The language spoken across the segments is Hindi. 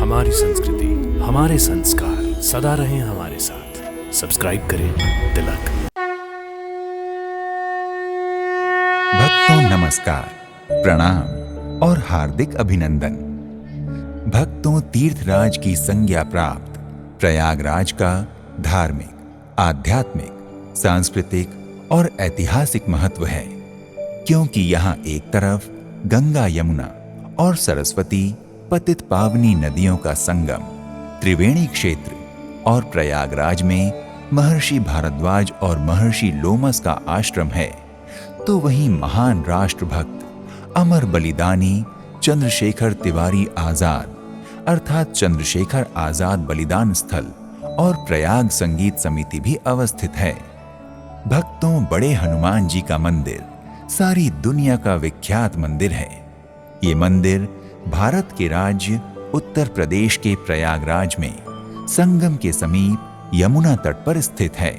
हमारी संस्कृति, हमारे संस्कार सदा रहें हमारे साथ। सब्सक्राइब करें तिलक। भक्तों नमस्कार, प्रणाम और हार्दिक अभिनंदन। भक्तों, तीर्थराज की संज्ञा प्राप्त प्रयागराज का धार्मिक, आध्यात्मिक, सांस्कृतिक और ऐतिहासिक महत्व है, क्योंकि यहाँ एक तरफ गंगा, यमुना और सरस्वती पतित पावनी नदियों का संगम त्रिवेणी क्षेत्र और प्रयागराज में महर्षि भारद्वाज और महर्षि लोमस का आश्रम है, तो वहीं महान राष्ट्रभक्त अमर बलिदानी चंद्रशेखर तिवारी आजाद अर्थात चंद्रशेखर आजाद बलिदान स्थल और प्रयाग संगीत समिति भी अवस्थित है। भक्तों, बड़े हनुमान जी का मंदिर सारी दुनिया का विख्यात मंदिर है। ये मंदिर भारत के राज्य उत्तर प्रदेश के प्रयागराज में संगम के समीप यमुना तट पर स्थित है।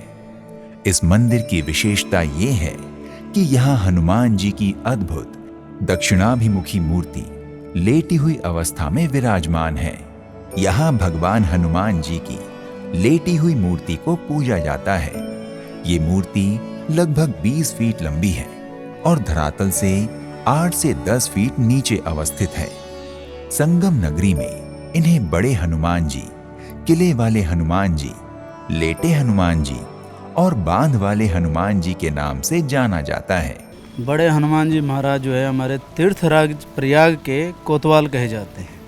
इस मंदिर की विशेषता ये है कि यहाँ हनुमान जी की अद्भुत दक्षिणाभिमुखी मूर्ति लेटी हुई अवस्था में विराजमान है। यहाँ भगवान हनुमान जी की लेटी हुई मूर्ति को पूजा जाता है। ये मूर्ति लगभग 20 फीट लंबी है और धरातल से 8 से 10 फीट नीचे अवस्थित है। संगम नगरी में इन्हें बड़े हनुमान जी, किले वाले हनुमान जी, लेटे हनुमान जी और बांध वाले हनुमान जी के नाम से जाना जाता है। बड़े हनुमान जी महाराज जो है हमारे तीर्थराज प्रयाग के कोतवाल कहे जाते हैं।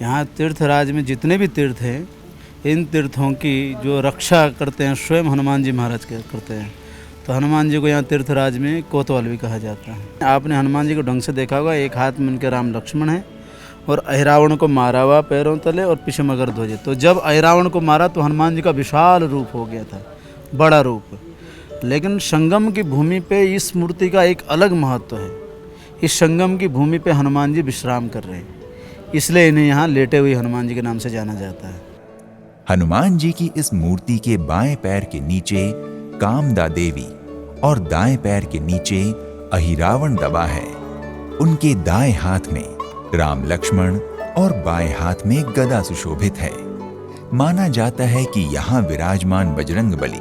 यहाँ तीर्थराज में जितने भी तीर्थ हैं, इन तीर्थों की जो रक्षा करते हैं स्वयं हनुमान जी महाराज करते हैं। तो हनुमान जी को यहाँ तीर्थराज में कोतवाल भी कहा जाता है। आपने हनुमान जी को ढंग से देखा होगा, एक हाथ में उनके राम लक्ष्मण है और अहिरावण को मारा हुआ पैरों तले और पीछे मगर ध्वज। तो जब अहिरावण को मारा तो हनुमान जी का विशाल रूप हो गया था, बड़ा रूप। लेकिन संगम की भूमि पे इस मूर्ति का एक अलग महत्व है। इस संगम की भूमि पे हनुमान जी विश्राम कर रहे हैं, इसलिए इन्हें यहाँ लेटे हुए हनुमान जी के नाम से जाना जाता है। हनुमान जी की इस मूर्ति के बाएं पैर के नीचे कामदा देवी और दाएं पैर के नीचे अहिरावण दबा है। उनके दाएं हाथ में राम लक्ष्मण और बाएं हाथ में गदा सुशोभित है। माना जाता है कि यहाँ विराजमान बजरंग बली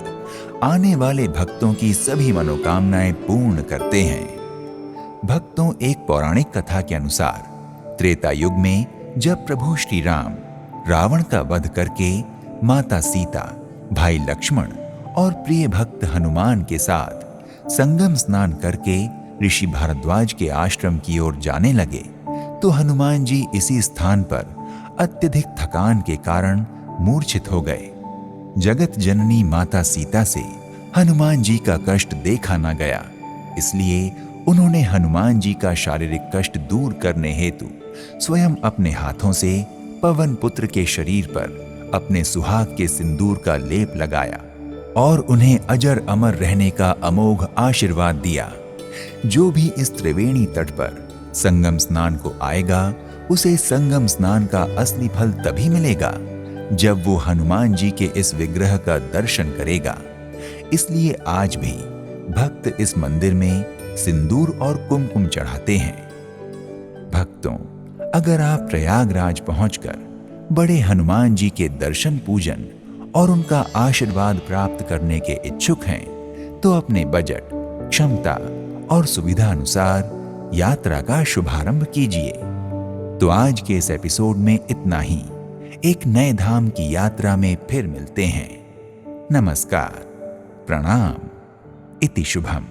आने वाले भक्तों की सभी मनोकामनाएं पूर्ण करते हैं। भक्तों, एक पौराणिक कथा के अनुसार त्रेता युग में जब प्रभु श्री राम रावण का वध करके माता सीता, भाई लक्ष्मण और प्रिय भक्त हनुमान के साथ संगम स्नान करके ऋषि भारद्वाज के आश्रम की ओर जाने लगे, तो हनुमान जी इसी स्थान पर अत्यधिक थकान के कारण मूर्छित हो गए। जगत जननी माता सीता से हनुमान जी का कष्ट देखा न गया, इसलिए उन्होंने हनुमान जी का शारीरिक कष्ट दूर करने हेतु स्वयं अपने हाथों से पवन पुत्र के शरीर पर अपने सुहाग के सिंदूर का लेप लगाया और उन्हें अजर अमर रहने का अमोघ आशीर्वाद दिया। जो भी इस त्रिवेणी तट पर संगम स्नान को आएगा, उसे संगम स्नान का असली फल तभी मिलेगा जब वो हनुमान जी के इस विग्रह का दर्शन करेगा। इसलिए आज भी भक्त इस मंदिर में सिंदूर और कुमकुम चढ़ाते हैं। भक्तों, अगर आप प्रयागराज पहुंचकर बड़े हनुमान जी के दर्शन, पूजन और उनका आशीर्वाद प्राप्त करने के इच्छुक हैं, तो अपने बजट, क्षमता और सुविधा अनुसार यात्रा का शुभारंभ कीजिए। तो आज के इस एपिसोड में इतना ही। एक नए धाम की यात्रा में फिर मिलते हैं। नमस्कार, प्रणाम, इति शुभम।